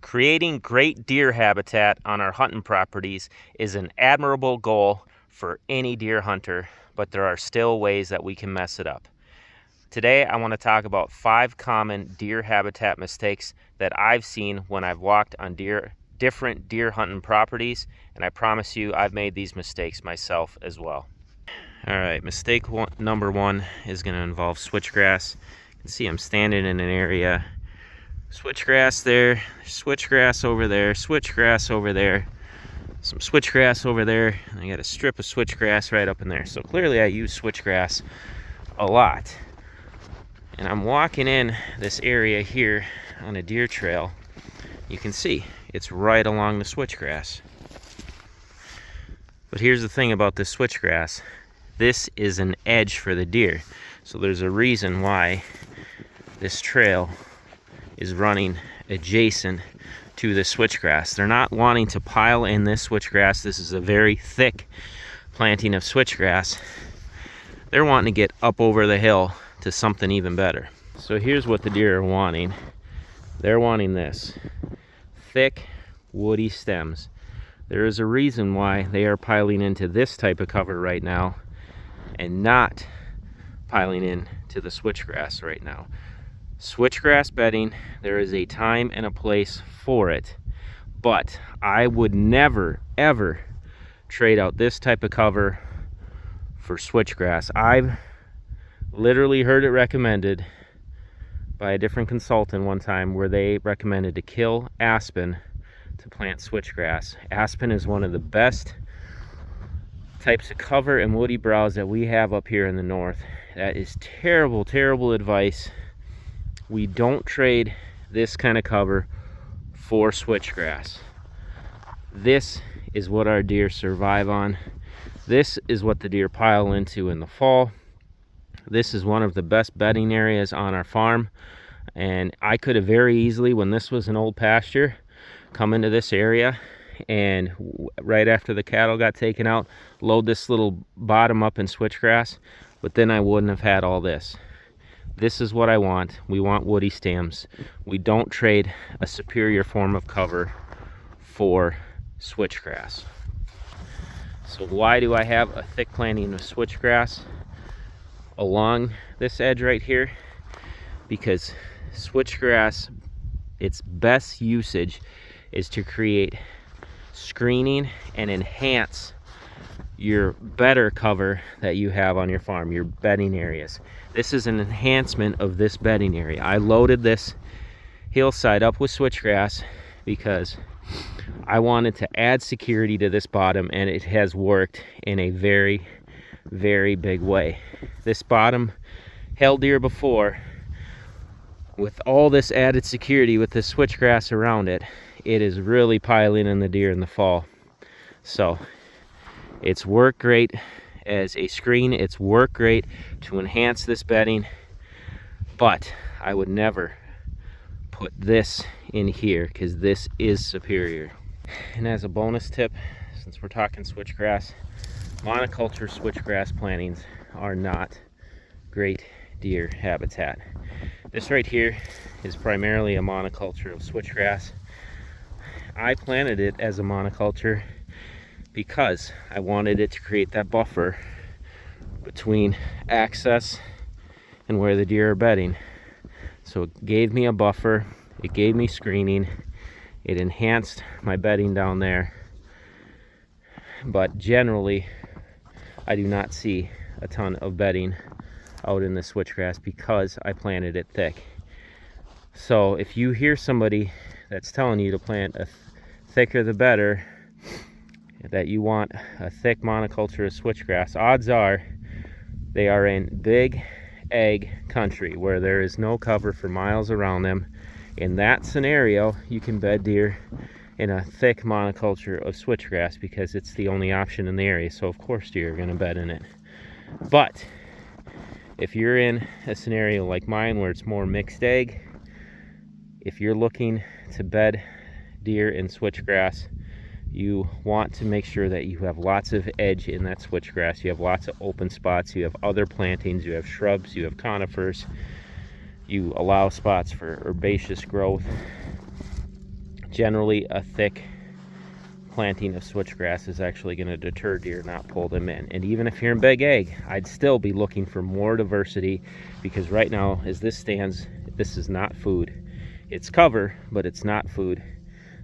Creating great deer habitat on our hunting properties is an admirable goal for any deer hunter, but there are still ways that we can mess it up. Today, I want to talk about 5 common deer habitat mistakes that I've seen when I've walked on different deer hunting properties, and I promise you I've made these mistakes myself as well. Alright, number 1 is going to involve switchgrass. You can see I'm standing in an area. Switchgrass there, switchgrass over there, switchgrass over there, some switchgrass over there, and I got a strip of switchgrass right up in there. So clearly I use switchgrass a lot. And I'm walking in this area here on a deer trail. You can see it's right along the switchgrass. But here's the thing about this switchgrass. This is an edge for the deer. So there's a reason why this trail is running adjacent to the switchgrass. They're not wanting to pile in this switchgrass. This is a very thick planting of switchgrass. They're wanting to get up over the hill to something even better. So here's what the deer are wanting. They're wanting this thick, woody stems. There is a reason why they are piling into this type of cover right now and not piling in to the switchgrass right now. Switchgrass bedding, there is a time and a place for it, but I would never ever trade out this type of cover for switchgrass. I've literally heard it recommended by a different consultant one time where they recommended to kill aspen to plant switchgrass. Aspen is one of the best types of cover and woody browse that we have up here in the north. That is terrible, terrible advice. We don't trade this kind of cover for switchgrass. This is what our deer survive on. This is what the deer pile into in the fall. This is one of the best bedding areas on our farm. And I could have very easily, when this was an old pasture, come into this area and right after the cattle got taken out, load this little bottom up in switchgrass, but then I wouldn't have had all this. This is what I want. We want woody stems. We don't trade a superior form of cover for switchgrass. So why do I have a thick planting of switchgrass along this edge right here? Because switchgrass, its best usage is to create screening and enhance your better cover that you have on your farm, your bedding areas. This is an enhancement of this bedding area. I loaded this hillside up with switchgrass because I wanted to add security to this bottom, and it has worked in a very, very big way. This bottom held deer before. With all this added security with this switchgrass around it, it is really piling in the deer in the fall. So it's worked great as a screen. It's worked great to enhance this bedding, but I would never put this in here because this is superior. And as a bonus tip, since we're talking switchgrass, monoculture switchgrass plantings are not great deer habitat. This right here is primarily a monoculture of switchgrass. I planted it as a monoculture because I wanted it to create that buffer between access and where the deer are bedding. So it gave me a buffer, it gave me screening, it enhanced my bedding down there. But generally, I do not see a ton of bedding out in the switchgrass because I planted it thick. So if you hear somebody that's telling you to plant a thicker the better, that you want a thick monoculture of switchgrass, odds are they are in big egg country where there is no cover for miles around them. In that scenario, you can bed deer in a thick monoculture of switchgrass because it's the only option in the area. So of course deer are going to bed in it. But if you're in a scenario like mine where it's more mixed egg, if you're looking to bed deer in switchgrass, you want to make sure that you have lots of edge in that switchgrass. You have lots of open spots. You have other plantings. You have shrubs. You have conifers. You allow spots for herbaceous growth. Generally, a thick planting of switchgrass is actually going to deter deer, not pull them in. And even if you're in Big Ag, I'd still be looking for more diversity, because right now, as this stands, this is not food. It's cover, but it's not food.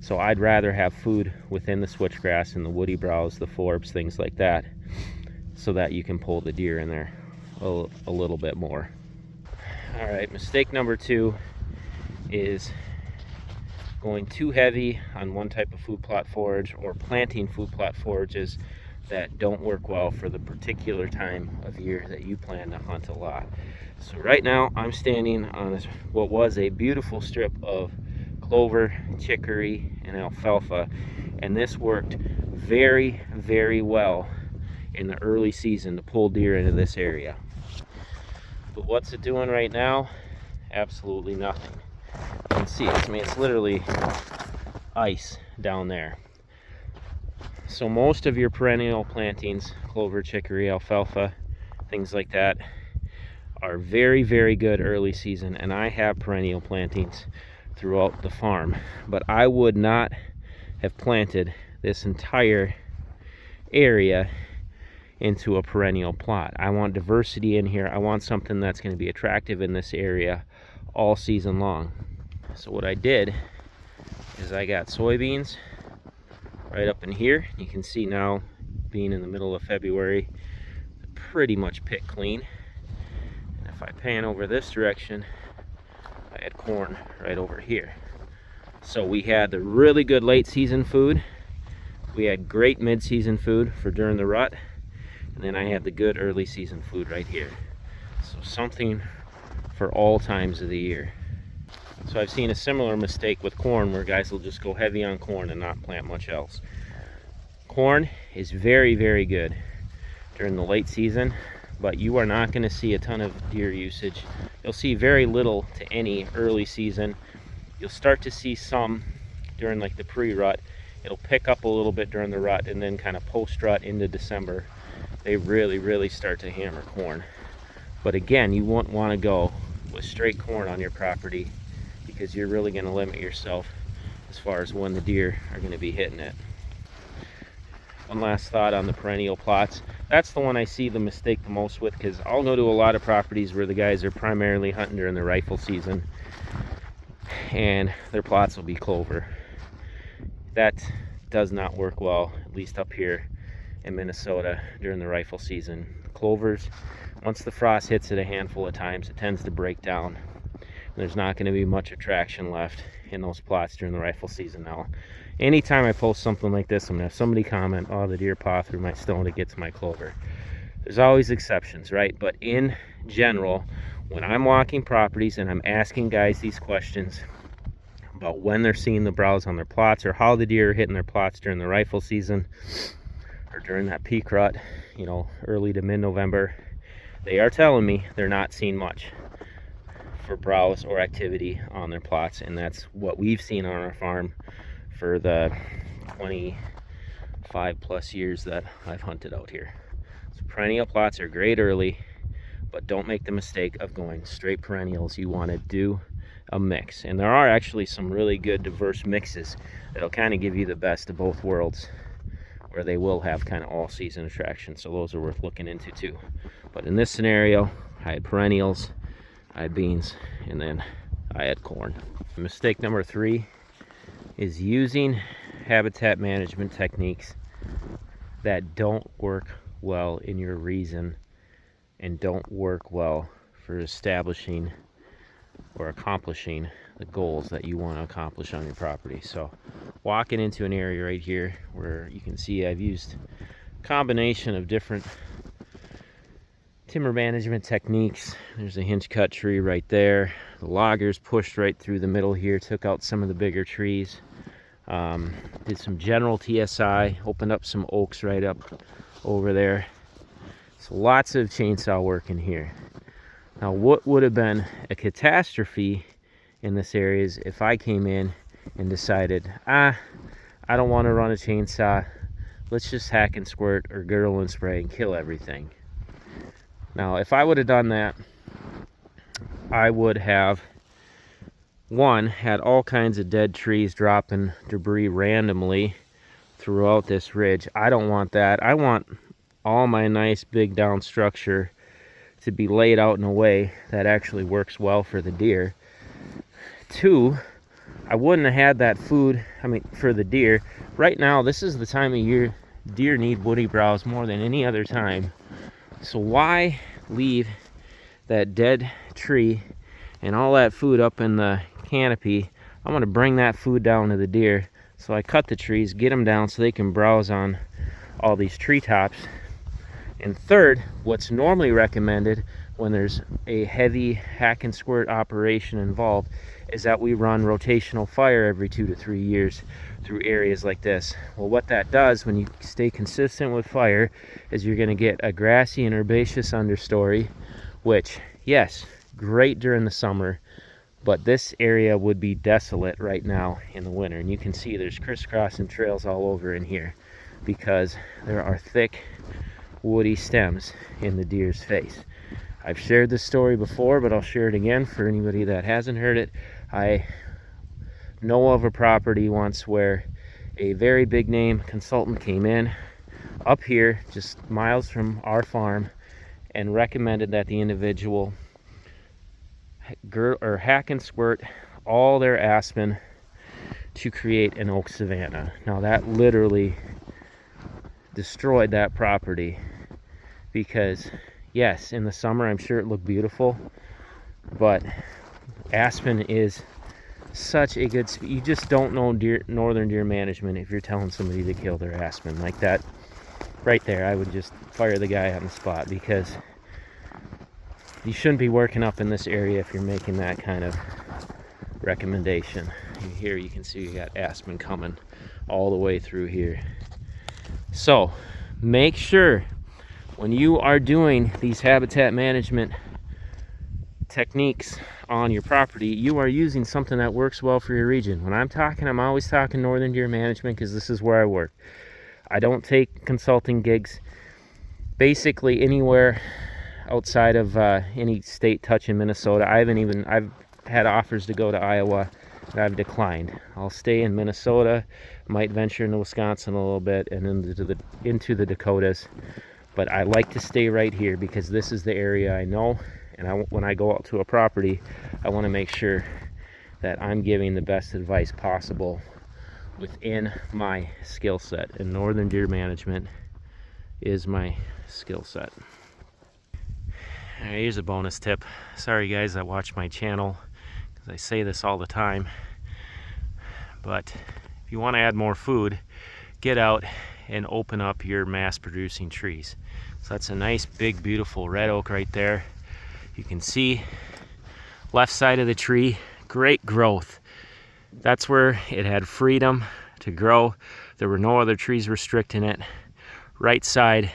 So I'd rather have food within the switchgrass and the woody browse, the forbs, things like that, so that you can pull the deer in there a little bit more. All right, mistake number 2 is going too heavy on one type of food plot forage, or planting food plot forages that don't work well for the particular time of year that you plan to hunt a lot. So right now I'm standing on what was a beautiful strip of clover, chicory, and alfalfa, and this worked very, very well in the early season to pull deer into this area. But what's it doing right now? Absolutely nothing. You can see it. I mean, it's literally ice down there. So most of your perennial plantings, clover, chicory, alfalfa, things like that, are very, very good early season, and I have perennial plantings throughout the farm. But I would not have planted this entire area into a perennial plot. I want diversity in here. I want something that's going to be attractive in this area all season long. So what I did is I got soybeans right up in here. You can see now, being in the middle of February, pretty much picked clean. And if I pan over this direction, I had corn right over here. So we had the really good late season food, we had great mid-season food for during the rut, and then I had the good early season food right here. So something for all times of the year. So I've seen a similar mistake with corn, where guys will just go heavy on corn and not plant much else. Corn is very, very good during the late season, but you are not going to see a ton of deer usage. You'll see very little to any early season. You'll start to see some during like the pre-rut. It'll pick up a little bit during the rut, and then kind of post-rut into December, they really, really start to hammer corn. But again, you won't want to go with straight corn on your property, because you're really going to limit yourself as far as when the deer are going to be hitting it. One last thought on the perennial plots. That's the one I see the mistake the most with, because I'll go to a lot of properties where the guys are primarily hunting during the rifle season, and their plots will be clover. That does not work well, at least up here in Minnesota during the rifle season. Clovers, once the frost hits it a handful of times, it tends to break down. There's not going to be much attraction left in those plots during the rifle season. Now, anytime I post something like this, I'm going to have somebody comment, oh, the deer paw through my stone to get to my clover. There's always exceptions, right? But in general, when I'm walking properties and I'm asking guys these questions about when they're seeing the browse on their plots, or how the deer are hitting their plots during the rifle season, or during that peak rut, you know, early to mid-November, they are telling me they're not seeing much for browse or activity on their plots. And that's what we've seen on our farm for the 25 plus years that I've hunted out here. So perennial plots are great early, but don't make the mistake of going straight perennials. You want to do a mix, and there are actually some really good diverse mixes that'll kind of give you the best of both worlds, where they will have kind of all season attraction. So those are worth looking into too. But in this scenario, I had perennials, I had beans, and then I had corn. Mistake number 3 is using habitat management techniques that don't work well in your region and don't work well for establishing or accomplishing the goals that you want to accomplish on your property. So walking into an area right here where you can see I've used a combination of different timber management techniques. There's a hinge cut tree right there. The loggers pushed right through the middle here, took out some of the bigger trees. Did some general TSI, opened up some oaks right up over there. So lots of chainsaw work in here. Now what would have been a catastrophe in this area is if I came in and decided, I don't want to run a chainsaw, let's just hack and squirt or girdle and spray and kill everything. Now if I would have done that, I would have one, had all kinds of dead trees dropping debris randomly throughout this ridge. I don't want that. I want all my nice big down structure to be laid out in a way that actually works well for the deer. Two, I wouldn't have had that food, for the deer. Right now, this is the time of year deer need woody browse more than any other time. So why leave that dead tree and all that food up in the canopy? I'm going to bring that food down to the deer. So I cut the trees, get them down so they can browse on all these treetops. And third, what's normally recommended when there's a heavy hack and squirt operation involved is that we run rotational fire every 2 to 3 years through areas like this. Well, what that does when you stay consistent with fire is you're going to get a grassy and herbaceous understory, which, yes, great during the summer, but this area would be desolate right now in the winter. And you can see there's crisscrossing trails all over in here because there are thick woody stems in the deer's face. I've shared this story before, but I'll share it again for anybody that hasn't heard it. I know of a property once where a very big name consultant came in up here just miles from our farm and recommended that the individual hack and squirt all their aspen to create an oak savanna. Now that literally destroyed that property because yes, in the summer I'm sure it looked beautiful, but aspen is such a good you just don't know northern deer management if you're telling somebody to kill their aspen like that. Right there, I would just fire the guy on the spot because you shouldn't be working up in this area if you're making that kind of recommendation. And here you can see you got aspen coming all the way through here. So make sure when you are doing these habitat management techniques on your property, you are using something that works well for your region. When I'm talking, I'm always talking northern deer management because this is where I work. I don't take consulting gigs basically anywhere outside of any state touching Minnesota. I've had offers to go to Iowa and I've declined. I'll stay in Minnesota, might venture into Wisconsin a little bit and into the Dakotas. But I like to stay right here because this is the area I know, and when I go out to a property, I want to make sure that I'm giving the best advice possible within my skill set. And northern deer management is my skill set. All right, here's a bonus tip. Sorry guys that watch my channel, because I say this all the time, but if you want to add more food, get out and open up your mass producing trees. So that's a nice big beautiful red oak right there. You can see left side of the tree, great growth. That's where it had freedom to grow. There were no other trees restricting it. Right side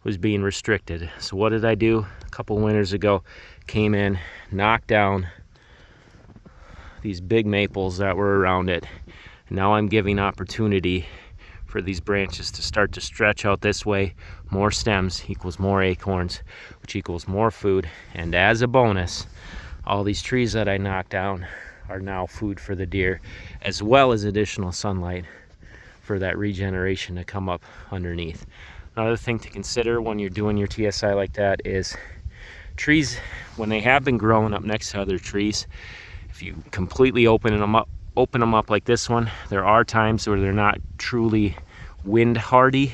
was being restricted. So what did I do? A couple winters ago, came in, knocked down these big maples that were around it. Now I'm giving opportunity for these branches to start to stretch out this way. More stems equals more acorns, which equals more food. And as a bonus, all these trees that I knocked down are now food for the deer, as well as additional sunlight for that regeneration to come up underneath. Another thing to consider when you're doing your TSI like that is trees, when they have been growing up next to other trees, if you completely open them up like this one, there are times where they're not truly wind hardy.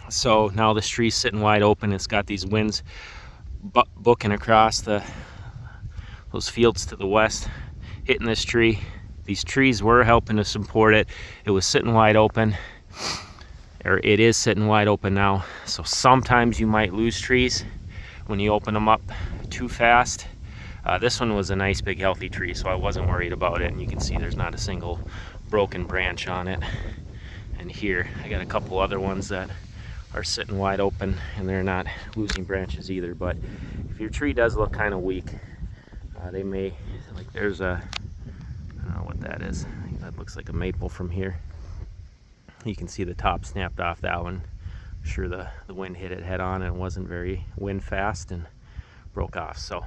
So now this tree's sitting wide open. It's got these winds booking across those fields to the west, hitting this tree. These trees were helping to support it. It was sitting wide open, or it is sitting wide open now. So sometimes you might lose trees when you open them up too fast. This one was a nice big healthy tree, so I wasn't worried about it. And you can see there's not a single broken branch on it. And here I got a couple other ones that are sitting wide open and they're not losing branches either. But if your tree does look kind of weak, they may, like there's a, I don't know what that is. I think that looks like a maple from here. You can see the top snapped off that one. I'm sure the wind hit it head on and it wasn't very wind fast and broke off. So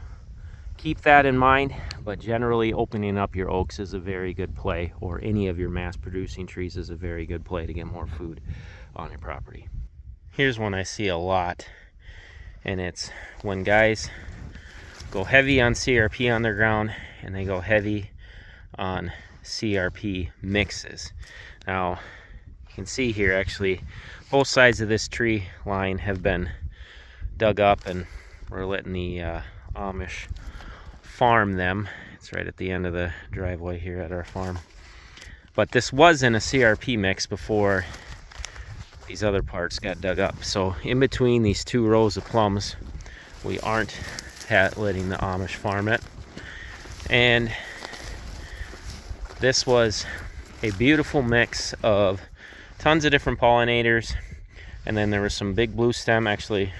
keep that in mind, but generally opening up your oaks is a very good play, or any of your mass producing trees is a very good play to get more food on your property. Here's one I see a lot, and it's when guys go heavy on CRP on their ground and they go heavy on CRP mixes. Now you can see here, actually both sides of this tree line have been dug up, and we're letting the Amish farm them. It's right at the end of the driveway here at our farm. But this was in a CRP mix before these other parts got dug up. So in between these two rows of plums, we aren't letting the Amish farm it. And this was a beautiful mix of tons of different pollinators, and then there was some big blue stem, actually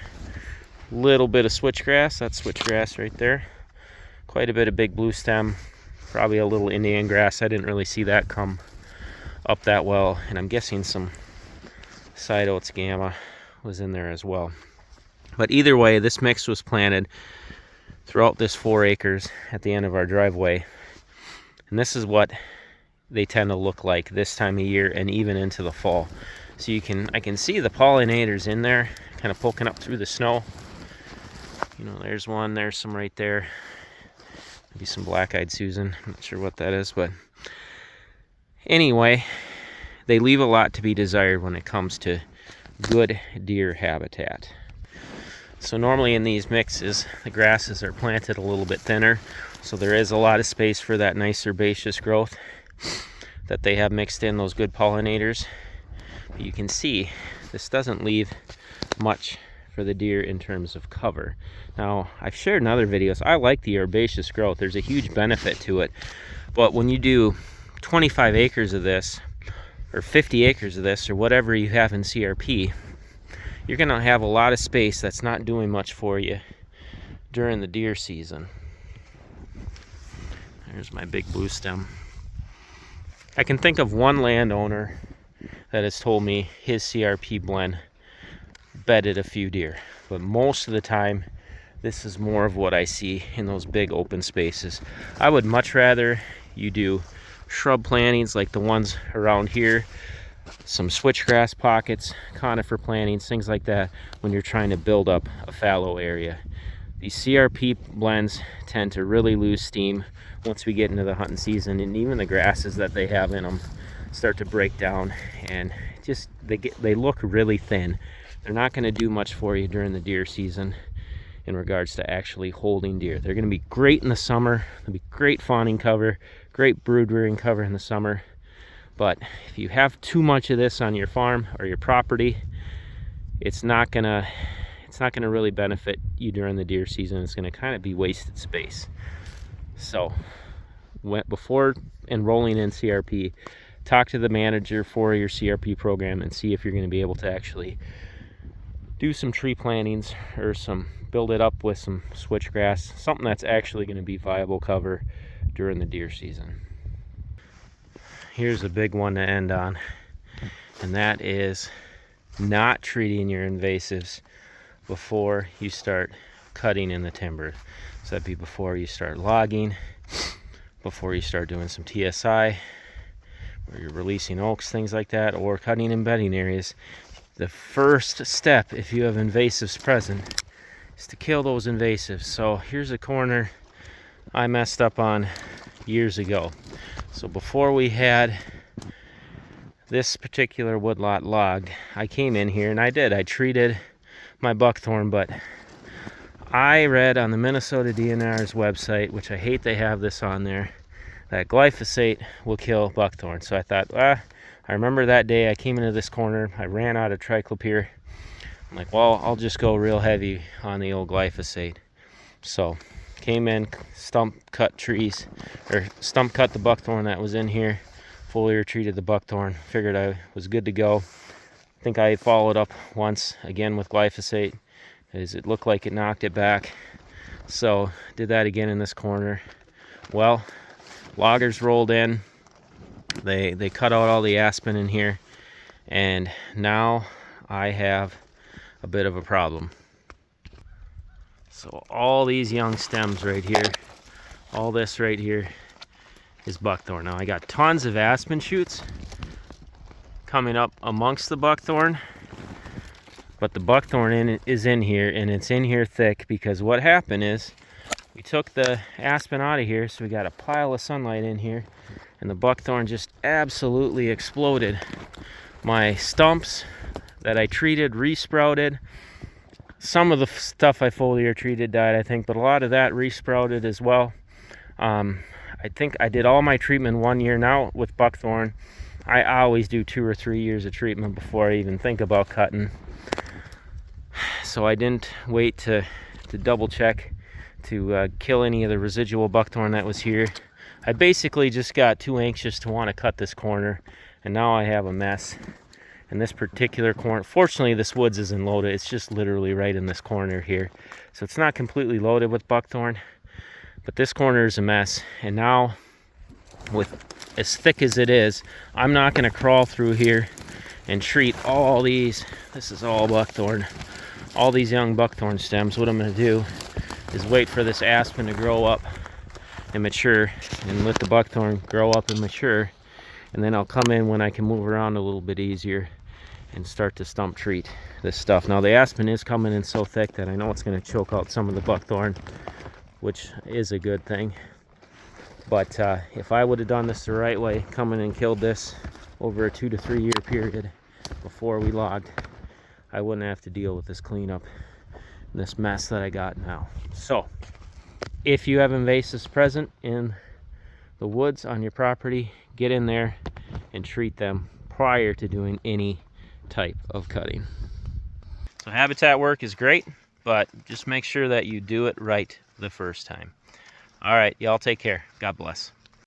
a little bit of switchgrass. That's switchgrass right there. Quite a bit of big blue stem, probably a little Indian grass. I didn't really see that come up that well, and I'm guessing some side oats gamma was in there as well. But either way, this mix was planted throughout this 4 acres at the end of our driveway, and this is what they tend to look like this time of year and even into the fall. So I can see the pollinators in there kind of poking up through the snow. You know, there's one, there's some right there. Maybe some black-eyed Susan, I'm not sure what that is, but anyway, they leave a lot to be desired when it comes to good deer habitat. So normally in these mixes, the grasses are planted a little bit thinner, so there is a lot of space for that nice herbaceous growth that they have mixed in, those good pollinators. But you can see this doesn't leave much for the deer in terms of cover. Now, I've shared in other videos, I like the herbaceous growth. There's a huge benefit to it. But when you do 25 acres of this, or 50 acres of this, or whatever you have in CRP, you're gonna have a lot of space that's not doing much for you during the deer season. There's my big blue stem. I can think of one landowner that has told me his CRP blend bedded a few deer, but most of the time this is more of what I see in those big open spaces. I would much rather you do shrub plantings like the ones around here, some switchgrass pockets, conifer plantings, things like that, when you're trying to build up a fallow area. These CRP blends tend to really lose steam once we get into the hunting season, and even the grasses that they have in them start to break down, and just they look really thin. They're not going to do much for you during the deer season in regards to actually holding deer. They're going to be great in the summer. They'll be great fawning cover, great brood rearing cover in the summer. But if you have too much of this on your farm or your property, it's not gonna really benefit you during the deer season. It's going to kind of be wasted space. So before enrolling in CRP, talk to the manager for your CRP program and see if you're going to be able to actually do some tree plantings or build it up with some switchgrass, something that's actually going to be viable cover during the deer season. Here's a big one to end on, and that is not treating your invasives before you start cutting in the timber. So that'd be before you start logging, before you start doing some TSI, where you're releasing oaks, things like that, or cutting in bedding areas. The first step, if you have invasives present, is to kill those invasives. So here's a corner I messed up on years ago. So before we had this particular woodlot logged, I came in here and I treated my buckthorn, but I read on the Minnesota DNR's website, which I hate they have this on there, that glyphosate will kill buckthorn. So I thought, I remember that day I came into this corner, I ran out of Triclopyr. I'm like, well, I'll just go real heavy on the old glyphosate. So came in, stump cut the buckthorn that was in here, foliar treated the buckthorn, figured I was good to go. I think I followed up once again with glyphosate, as it looked like it knocked it back. So did that again in this corner. Well, loggers rolled in, they cut out all the aspen in here, and now I have a bit of a problem. So all these young stems right here, all this right here is buckthorn. Now I got tons of aspen shoots coming up amongst the buckthorn, but the buckthorn is in here, and it's in here thick because what happened is we took the aspen out of here, so we got a pile of sunlight in here, and the buckthorn just absolutely exploded. My stumps that I treated resprouted. Some of the stuff I foliar treated died, I think, but a lot of that resprouted as well. I think I did all my treatment 1 year. Now with buckthorn, I always do 2 or 3 years of treatment before I even think about cutting. So I didn't wait to double check to kill any of the residual buckthorn that was here. I basically just got too anxious to want to cut this corner, and now I have a mess. And this particular corner, fortunately this woods isn't loaded, it's just literally right in this corner here. So it's not completely loaded with buckthorn, but this corner is a mess. And now, with as thick as it is, I'm not gonna crawl through here and treat all these. This is all buckthorn. All these young buckthorn stems. What I'm gonna do is wait for this aspen to grow up and mature, and let the buckthorn grow up and mature, and then I'll come in when I can move around a little bit easier and start to stump treat this stuff. Now the aspen is coming in so thick that I know it's going to choke out some of the buckthorn, which is a good thing. But if I would have done this the right way, coming and killed this over a 2 to 3 year period before we logged, I wouldn't have to deal with this cleanup and this mess that I got now. So if you have invasives present in the woods on your property, get in there and treat them prior to doing any type of cutting. So habitat work is great, but just make sure that you do it right the first time. All right, y'all take care. God bless.